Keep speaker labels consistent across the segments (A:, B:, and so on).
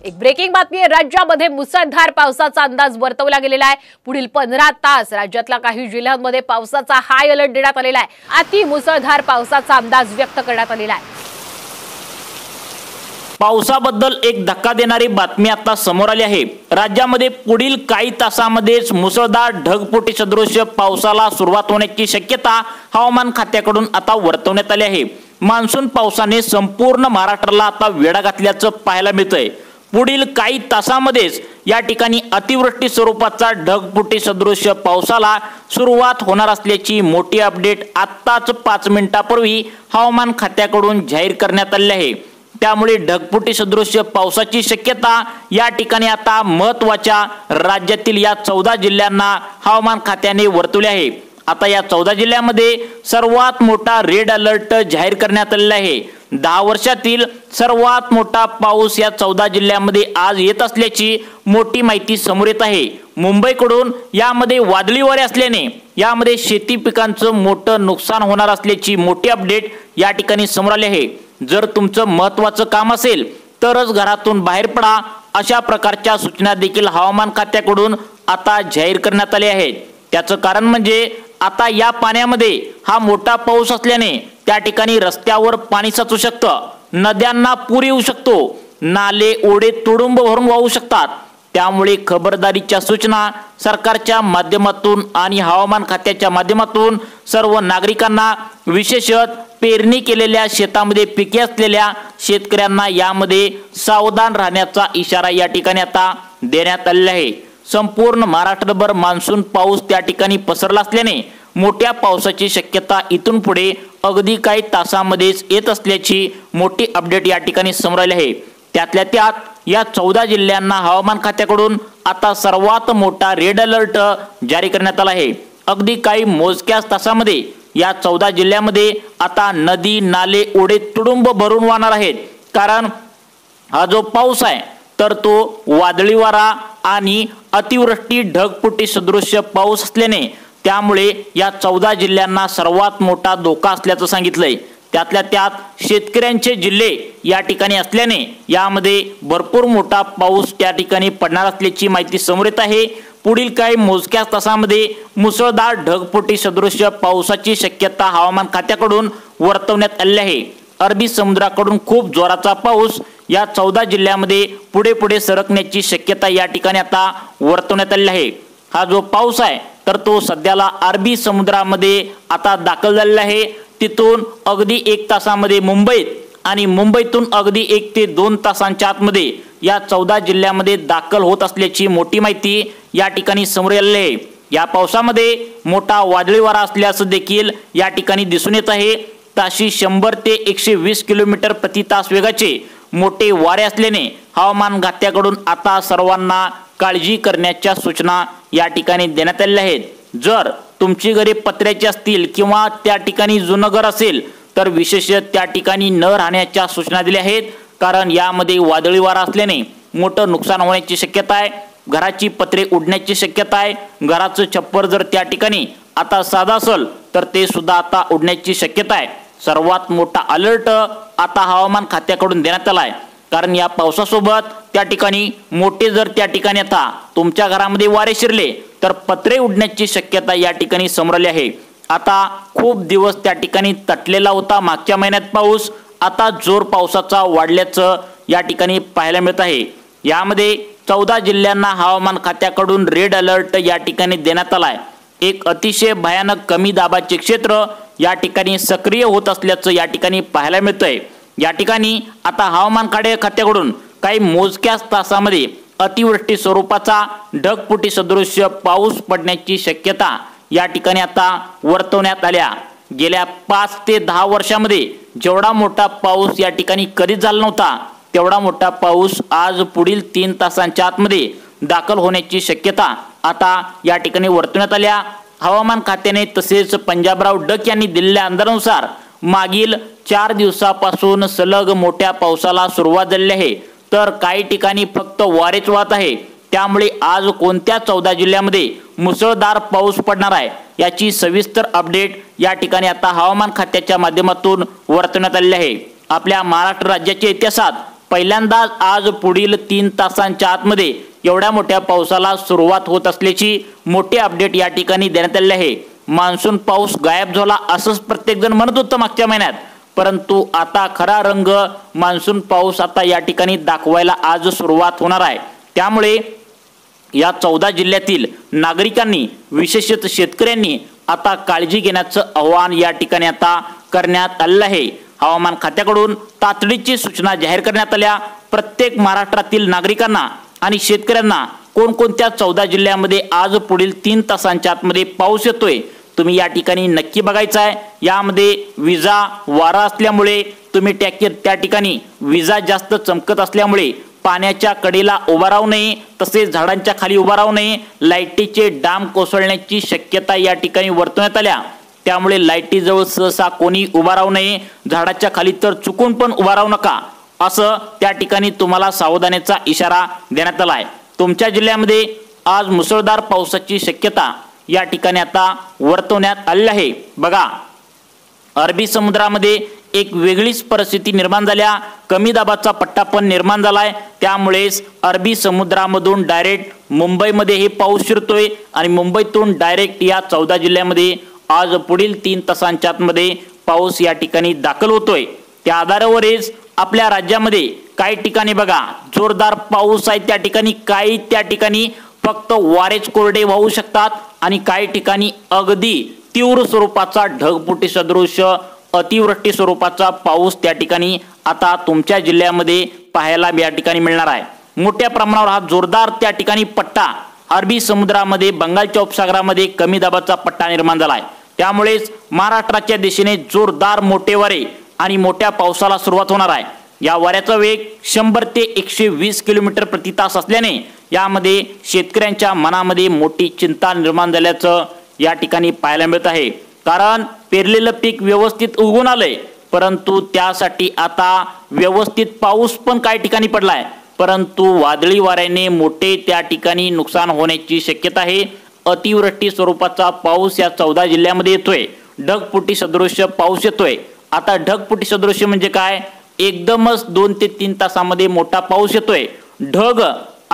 A: एक ब्रेकिंग बातमी आहे। राज्यामध्ये मुसळधार पावसाचा अंदाज वर्तवला गेलेला आहे। पुढील 15 तास राज्यातल्या काही जिल्ह्यांमध्ये पावसाचा हाय अलर्ट देण्यात आलेला आहे। अति मुसळधार पावसाचा अंदाज व्यक्त करण्यात आलेला आहे।
B: पावसाबद्दल एक धक्का देणारी बातमी आता समोर आली आहे। राज्यामध्ये पुढील काही तासांमध्येच मुसळधार ढगफुटी सदृश पावसाला सुरुवात होण्याची शक्यता हवामान खात्याकडून आता वर्तवण्यात आली आहे। मान्सून पावसाने संपूर्ण महाराष्ट्राला आता वेढा घातल्याचं पाहायला मिळतंय। पुढील काही तासांमध्येच या ठिकाणी अतिवृष्टी स्वरूपाचा ढगफुटी सदृश पावसाला सुरुवात होणार असल्याची मोठी अपडेट आत्ताच 5 मिनिटांपूर्वी हवामान खात्याकडून जाहीर करण्यात आली आहे। त्यामुळे ढगफुटी सदृश पावसाची शक्यता या ठिकाणी आता महत्त्वाच्या राज्यातील या 14 जिल्ह्यांना हवामान खात्याने वर्तवले आहे। आता या 14 जिल्ह्यांमध्ये सर्वात मोठा रेड अलर्ट जाहीर करण्यात आलेला आहे। 10 वर्षातील सर्वात मोठा पाऊस या 14 जिल्ह्यांमध्ये आज येत असल्याची मोठी माहिती समोर येत आहे। मुंबईकडून यामध्ये वादळी वारे असल्याने यामध्ये शेती पिकांचं मोठं नुकसान होणार असल्याची मोठी अपडेट या ठिकाणी समोर आली आहे। जर तुमचं महत्त्वाचं काम असेल तरच घरातून बाहेर पडा, अशा प्रकारच्या सूचना देखील हवामान खात्याकडून आता जाहीर करण्यात आल्या आहेत। त्याचं कारण म्हणजे आता या पाण्यामध्ये हा मोठा पाऊस असल्याने त्या ठिकाणी रस्त्यावर पाणी साचू शकतं, नद्यांना पूर येऊ शकतो, नाले ओढे तुडुंब भरून वाहू शकतात। त्यामुळे खबरदारीच्या सूचना सरकारच्या माध्यमातून आणि हवामान खात्याच्या माध्यमातून सर्व नागरिकांना, विशेषतः पेरणी केलेल्या शेतामध्ये पिके असलेल्या शेतकऱ्यांना यामध्ये सावधान राहण्याचा इशारा या ठिकाणी आता देण्यात आलेला आहे। संपूर्ण महाराष्ट्रभर मान्सून पाऊस त्या ठिकाणी पसरला असल्याने मोठ्या पावसाची शक्यता इथून पुढे अगदी काही तासांमध्येच येत असल्याची मोठी अपडेट या ठिकाणी समोर आली आहे। त्यातल्या त्यात या 14 जिल्ह्यांना हवामान खात्याकडून आता सर्वात मोठा रेड अलर्ट जारी करण्यात आला आहे। अगदी काही मोजक्याच तासांमध्ये या 14 जिल्ह्यांमध्ये आता नदी, नाले, ओढे तुडुंब भरून वाहणार आहेत। कारण हा जो पाऊस आहे तर तो वादळी वारा आणि अतिवृष्टी ढगफुटी सदृश पाऊस असल्याने त्यामुळे या 14 जिल्ह्यांना सर्वात मोठा धोका असल्याचं सांगितलंय। त्यातल्या त्यात शेतकऱ्यांचे जिल्हे या ठिकाणी असल्याने यामध्ये भरपूर मोठा पाऊस त्या ठिकाणी पडणार असल्याची माहिती समोर येत आहे। पुढील काही मोजक्याच तासांमध्ये मुसळधार ढगफुटी सदृश पावसाची शक्यता हवामान खात्याकडून वर्तवण्यात आली आहे। अरबी समुद्राकडून खूप जोराचा पाऊस या 14 जिल्ह्यांमध्ये पुढे सरकण्याची शक्यता या ठिकाणी आता वर्तवण्यात आली आहे। हा जो पाऊस आहे तर तो सध्याला अरबी समुद्रामध्ये आता दाखल झालेला आहे। तिथून अगदी 1 तासामध्ये मुंबईत आणि मुंबईतून अगदी 1 ते 2 तासांच्या आतमध्ये या 14 जिल्ह्यांमध्ये दाखल होत असल्याची मोठी माहिती या ठिकाणी समोर आलेली आहे। या पावसामध्ये मोठा वादळी वारा असल्याचं देखील या ठिकाणी दिसून येत आहे। ताशी 100 ते 120 किलोमीटर प्रति तास वेगाचे मोठे वारे असल्याने हवामान खात्याकडून आता सर्वांना काळजी करण्याच्या सूचना या ठिकाणी देण्यात आलेल्या आहेत। जर तुमची घरे पत्र्याची असतील किंवा त्या ठिकाणी जुनं घर असेल तर विशेषतः त्या ठिकाणी न राहण्याच्या सूचना दिल्या आहेत। कारण यामध्ये वादळी वारा असल्याने मोठं नुकसान होण्याची शक्यता आहे। घराची पत्रे उडण्याची शक्यता आहे। घराचं छप्पर जर त्या ठिकाणी आता साधा असेल तर ते सुद्धा आता उडण्याची शक्यता आहे। सर्वात मोठा अलर्ट आता हवामान खात्याकडून देण्यात आला आहे। कारण या पावसासोबत त्या ठिकाणी मोठे जर त्या ठिकाणी आता तुमच्या घरामध्ये वारे शिरले तर पत्रे उडण्याची शक्यता या ठिकाणी समोर आली आहे। आता खूप दिवस त्या ठिकाणी तटलेला होता मागच्या महिन्यात पाऊस, आता जोर पावसाचा वाढल्याचं या ठिकाणी पाहायला मिळत आहे। यामध्ये 14 जिल्ह्यांना हवामान खात्याकडून रेड अलर्ट या ठिकाणी देण्यात आला आहे। एक अतिशय भयानक कमी दाबाचे क्षेत्र या ठिकाणी सक्रिय होत असल्याचं या ठिकाणी पाहायला मिळतंय। या ठिकाणी आता हवामान खात्याकडून काही मोजक्याच तासामध्ये अतिवृष्टी स्वरूपाचा ढगफुटी सदृश पाऊस पडण्याची शक्यता या ठिकाणी आता वर्तवण्यात आल्या। गेल्या 5 ते 10 वर्षांमध्ये जेवढा मोठा पाऊस या ठिकाणी कधीच झाला नव्हता तेवढा मोठा पाऊस आज पुढील 3 तासांच्या आतमध्ये दाखल होण्याची शक्यता आता या ठिकाणी वर्तवण्यात आल्या। हवामान खात्याने तसेच पंजाबराव डक यांनी दिलेल्या अंदाजानुसार मागील 4 दिवसापासून सलग मोठ्या पावसाला सुरुवात झाली आहे, तर काही ठिकाणी फक्त वारेच वाहत आहे। त्यामुळे आज कोणत्या 14 जिल्ह्यांमध्ये मुसळधार पाऊस पडणार आहे याची सविस्तर अपडेट या ठिकाणी आता हवामान खात्याच्या माध्यमातून वर्तवण्यात आली आहे। आपल्या महाराष्ट्र राज्याच्या इतिहासात पहिल्यांदाच आज पुढील 3 तासांच्या आतमध्ये एवढ्या मोठ्या पावसाला सुरुवात होत असल्याची मोठी अपडेट या ठिकाणी देण्यात आली आहे। मान्सून पाऊस गायब झाला असंच प्रत्येक जण म्हणत होतं मागच्या महिन्यात, परंतु आता खरा रंग मान्सून पाऊस आता या ठिकाणी दाखवायला आज सुरुवात होणार आहे। त्यामुळे या 14 जिल्ह्यातील नागरिकांनी विशेषतः शेतकऱ्यांनी आता काळजी घेण्याचं आवाहन या ठिकाणी आता करण्यात आलं आहे। हवामान खात्याकडून तातडीची सूचना जाहीर करण्यात आल्या। प्रत्येक महाराष्ट्रातील नागरिकांना आणि शेतकऱ्यांना कोणकोणत्या 14 जिल्ह्यामध्ये आज पुढील 3 तासांच्या आतमध्ये पाऊस येतोय तुम्ही या ठिकाणी नक्की बघायचं आहे। यामध्ये विजा वारा असल्यामुळे तुम्ही त्या ठिकाणी विजा जास्त चमकत असल्यामुळे पाण्याच्या कडेला उभा राहू नये, तसेच झाडांच्या खाली उभा राहू नये। लाईटीचे डाम कोसळण्याची शक्यता या ठिकाणी वर्तवण्यात आल्या, त्यामुळे लाईटीजवळ सहसा कोणी उभा राहू नये, झाडाच्या खाली तर चुकून पण उभा राहू नका असं त्या ठिकाणी तुम्हाला सावधानीचा इशारा देण्यात आला आहे। तुमच्या जिल्ह्यामध्ये आज मुसळधार पावसाची शक्यता या ठिकाणी आता वर्तवण्यात आली आहे। बघा, अरबी समुद्रामध्ये एक वेगळीच परिस्थिती निर्माण झाल्या, कमी दाबाचा पट्टा पण निर्माण झालाय, त्यामुळेच अरबी समुद्रामधून डायरेक्ट मुंबईमध्ये हे पाऊस शिरतोय आणि मुंबईतून डायरेक्ट या 14 जिल्ह्यामध्ये आज पुढील 3 तासांच्या आतमध्ये पाऊस या ठिकाणी दाखल होतोय। त्या आधारावरच आपल्या राज्यामध्ये काही ठिकाणी बघा जोरदार पाऊस आहे, त्या ठिकाणी फक्त वारेच कोरडे वाहू शकतात आणि काही ठिकाणी अगदी तीव्र स्वरूपाचा ढगफुटी सदृश अतिवृष्टी स्वरूपाचा पाऊस त्या ठिकाणी आता तुमच्या जिल्ह्यामध्ये पाहायला या ठिकाणी मिळणार आहे। मोठ्या प्रमाणावर हा जोरदार त्या ठिकाणी पट्टा अरबी समुद्रामध्ये बंगालच्या उपसागरामध्ये कमी दाबाचा पट्टा निर्माण झाला आहे, त्यामुळेच महाराष्ट्राच्या दिशेने जोरदार मोठे वारे आणि मोठ्या पावसाला सुरुवात होणार आहे। या वाऱ्याचा वेग 100 ते 120 किलोमीटर प्रति तास असल्याने यामध्ये शेतकऱ्यांच्या मनामध्ये मोठी चिंता निर्माण झाल्याचं या ठिकाणी पाहायला मिळत आहे। कारण पेरलेलं पीक व्यवस्थित उगवून आलंय, परंतु त्यासाठी आता व्यवस्थित पाऊस पण काही ठिकाणी पडलाय, परंतु वादळी वाऱ्याने मोठे त्या ठिकाणी नुकसान होण्याची शक्यता आहे। अतिवृष्टी स्वरूपाचा पाऊस या 14 जिल्ह्यामध्ये येतोय, ढगफुटी सदृश पाऊस येतोय। आता ढगफुटी सदृश म्हणजे काय, एकदमच 2 ते 3 तासामध्ये मोठा पाऊस येतोय, ढग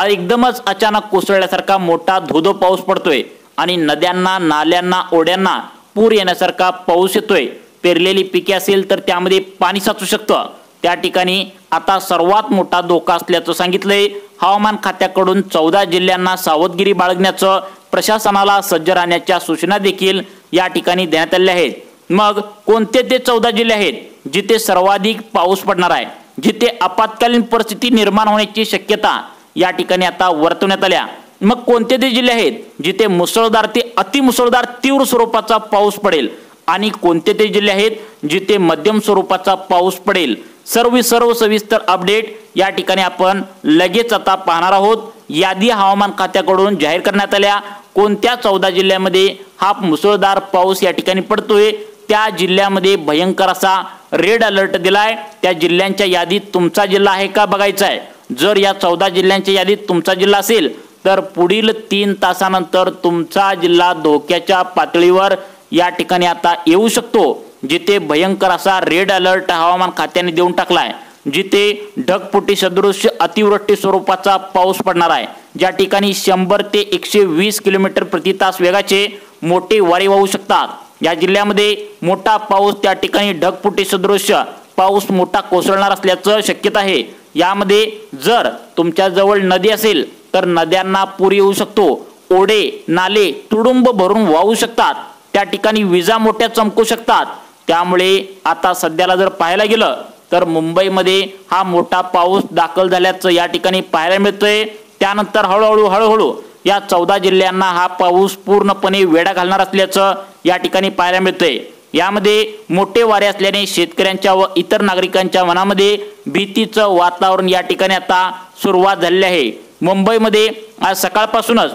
B: एकदमच अचानक कोसळल्यासारखा मोठा धोधो पाऊस पडतोय आणि नद्यांना नाल्यांना ओढ्यांना पूर येण्यासारखा पाऊस येतोय। पेरलेली पिके असेल तर त्यामध्ये पाणी साचू शकतं, त्या ठिकाणी आता सर्वात मोठा धोका असल्याचं सांगितलंय। हवामान खात्याकडून 14 जिल्ह्यांना सावधगिरी बाळगण्याचं, प्रशासनाला सज्ज राहण्याच्या सूचना देखील या ठिकाणी देण्यात आल्या आहेत। मग कोणते ते 14 जिल्हे आहेत जिथे सर्वाधिक पाऊस पडणार आहे, जिथे आपत्कालीन परिस्थिती निर्माण होण्याची शक्यता या ठिकाणी आता वर्तवण्यात आल्या? मग कोणते ते जिल्हे आहेत जिथे मुसळधार ते अतिमुसळधार तीव्र स्वरूपाचा पाऊस पडेल आणि कोणते ते जिल्हे आहेत जिथे मध्यम स्वरूपाचा पाऊस पडेल? सर्व सविस्तर अपडेट या ठिकाणी आपण लगेच आता पाहणार आहोत। यादी हवामान खात्याकडून जाहीर करण्यात आल्या, कोणत्या 14 जिल्ह्यामध्ये हा मुसळधार पाऊस या ठिकाणी पडतोय, त्या जिल्ह्यामध्ये भयंकर असा रेड अलर्ट दिलाय। त्या जिल्ह्यांच्या यादीत तुमचा जिल्हा आहे का बघायचा आहे। जर या 14 जिल्ह्यांच्या यादीत तुमचा जिल्हा असेल तर पुढील 3 तासानंतर तुमचा जिल्हा धोक्याच्या पातळीवर या ठिकाणी आता येऊ शकतो, जिथे भयंकर असा रेड अलर्ट हवामान खात्याने देऊन टाकलाय, जिथे ढगफुटी सदृश अतिवृष्टी स्वरूपाचा पाऊस पडणार आहे, ज्या ठिकाणी 100 ते 120 किलोमीटर प्रति तास वेगाचे मोठे वारे वाहू शकतात। या जिल्ह्यामध्ये मोठा पाऊस त्या ठिकाणी ढगफुटी सदृश पाऊस मोठा कोसळणार असल्याचं शक्यता आहे। यामध्ये जर तुमच्या जवळ नदी असेल तर नद्यांना पूर येऊ शकतो, ओढे नाले तुडुंब भरून वाहू शकतात, त्या ठिकाणी विजा मोठ्या चमकू शकतात। त्यामुळे आता सध्याला जर पाहायला गेलं तर मुंबईमध्ये हा मोठा पाऊस दाखल झाल्याचं या ठिकाणी पाहायला मिळतंय। त्यानंतर हळूहळू या 14 जिल्ह्यांना हा पाऊस पूर्णपणे वेढा घालणार असल्याचं या ठिकाणी पाहायला मिळतंय। यामध्ये मोठे वारे असल्याने शेतकऱ्यांच्या व इतर नागरिकांच्या मनामध्ये भीतीचं वातावरण या ठिकाणी आता सुरुवात झालेली आहे। मुंबईमध्ये आज सकाळपासूनच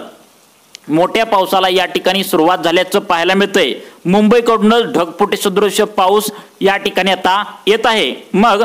B: मोठ्या पावसाला या ठिकाणी सुरुवात झाल्याचं पाहायला मिळतंय। मुंबईकडूनच ढगफुटी सदृश पाऊस या ठिकाणी आता येत आहे। मग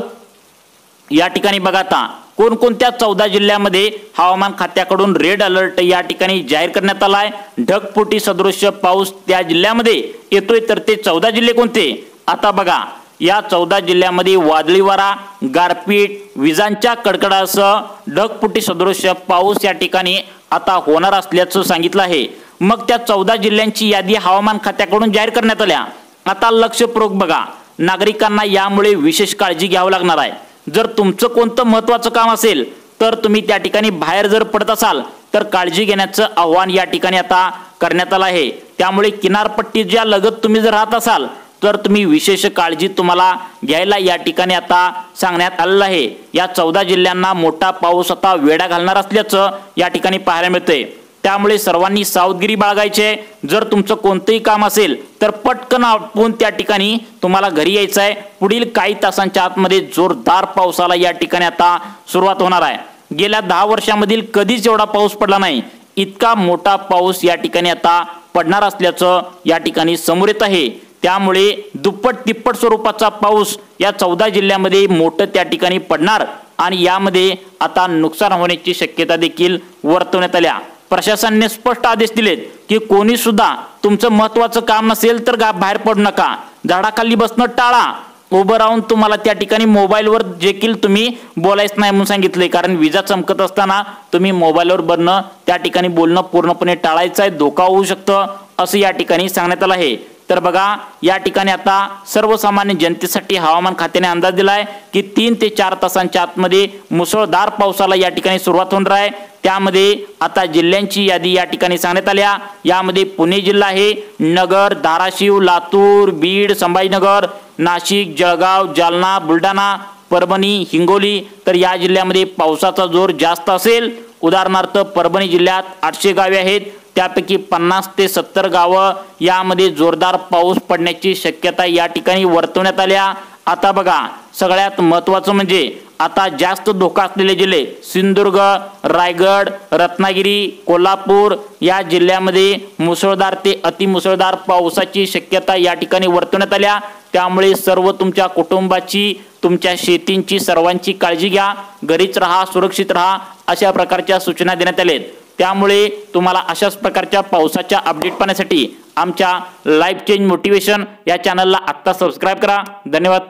B: या ठिकाणी बघा आता कोणकोणत्या 14 जिल्ह्यामध्ये हवामान खात्याकडून रेड अलर्ट या ठिकाणी जाहीर करण्यात आलाय, ढगफुटी सदृश पाऊस त्या जिल्ह्यामध्ये येतोय, तर ते 14 जिल्हे कोणते? आता बघा, या 14 जिल्ह्यामध्ये वादळी वारा, गारपीट, विजांच्या कडकडासह ढगफुटी सदृश पाऊस या ठिकाणी आता होणार असल्याचं सांगितलं आहे। मग त्या 14 जिल्ह्यांची यादी हवामान खात्याकडून जाहीर करण्यात आल्या। आता लक्षपूर्वक बघा, नागरिकांना यामुळे विशेष काळजी घ्यावी लागणार आहे। जर तुमचं कोणतं महत्त्वाचं काम असेल तर तुम्ही त्या ठिकाणी बाहेर जर पडत असाल तर काळजी घेण्याचं आव्हान या ठिकाणी आता करण्यात आलं आहे। त्यामुळे किनारपट्टीच्या लगत तुम्ही जर राहत असाल तर तुम्ही विशेष काळजी तुम्हाला घ्यायला या ठिकाणी आता सांगण्यात आलेलं आहे। या 14 जिल्ह्यांना मोठा पाऊस आता वेढा घालणार असल्याचं या ठिकाणी पाहायला मिळतंय। त्यामुळे सर्वांनी सावधगिरी बाळगायची। जर तुमचं कोणतंही काम असेल तर पटकन आटपून त्या ठिकाणी तुम्हाला घरी यायचं आहे। पुढील काही तासांच्या आतमध्ये जोरदार पावसाला या ठिकाणी आता सुरुवात होणार आहे। गेल्या 10 वर्षांमधील कधीच एवढा पाऊस पडला नाही, इतका मोठा पाऊस या ठिकाणी आता पडणार असल्याचं या ठिकाणी समोर येत आहे। त्यामुळे दुप्पट तिप्पट स्वरूपाचा पाऊस या 14 जिल्ह्यामध्ये मोठं त्या ठिकाणी पडणार आणि यामध्ये आता नुकसान होण्याची शक्यता देखील वर्तवण्यात आल्या। प्रशासनाने स्पष्ट आदेश दिलेत की कोणी सुद्धा तुमचं महत्त्वाचं काम नसेल तर बाहेर पडू नका, झाडाखाली बसणं टाळा, उभं राहून तुम्हाला त्या ठिकाणी मोबाईलवर देखील तुम्ही बोलायचं नाही म्हणून सांगितलंय। कारण विजा चमकत असताना तुम्ही मोबाईलवर बरणं त्या ठिकाणी बोलणं पूर्णपणे टाळायचं आहे, धोका होऊ शकतं असं या ठिकाणी सांगण्यात आलं आहे। तर बघा, या ठिकाणी आता सर्वसामान्य जनतेसाठी हवामान खात्याने अंदाज दिलाय की 3 ते 4 तासांच्या आतमध्ये मुसळधार पावसाला या ठिकाणी सुरुवात होणार आहे। त्यामध्ये आता जिल्ह्यांची यादी या ठिकाणी सांगण्यात आल्या। यामध्ये पुणे जिल्हा आहे, नगर, धाराशिव, लातूर, बीड, संभाजीनगर, नाशिक, जळगाव, जालना, बुलढाणा, परभणी, हिंगोली तर या जिल्ह्यामध्ये पावसाचा जोर जास्त असेल। उदाहरणार्थ परभणी जिल्ह्यात 800 गावे आहेत, त्यापैकी 50 ते 70 गावं यामध्ये जोरदार पाऊस पडण्याची शक्यता या ठिकाणी वर्तवण्यात आल्या। आता बघा, सगळ्यात महत्त्वाचं म्हणजे आता जास्त धोका असलेले जिल्हे सिंधुदुर्ग, रायगड, रत्नागिरी, कोल्हापूर या जिल्ह्यामध्ये मुसळधार ते अतिमुसळधार पावसाची शक्यता या ठिकाणी वर्तवण्यात आल्या। त्यामुळे सर्व तुमच्या कुटुंबाची, तुमच्या शेतींची सर्वांची काळजी घ्या, घरीच राहा, सुरक्षित राहा अशा प्रकारच्या सूचना देण्यात आल्या। त्यामुळे तुम्हाला अशाच प्रकारच्या पावसाच्या अपडेट पाहण्यासाठी आमच्या लाईफ चेंज मोटिवेशन या चॅनलला आत्ता सबस्क्राईब करा। धन्यवाद।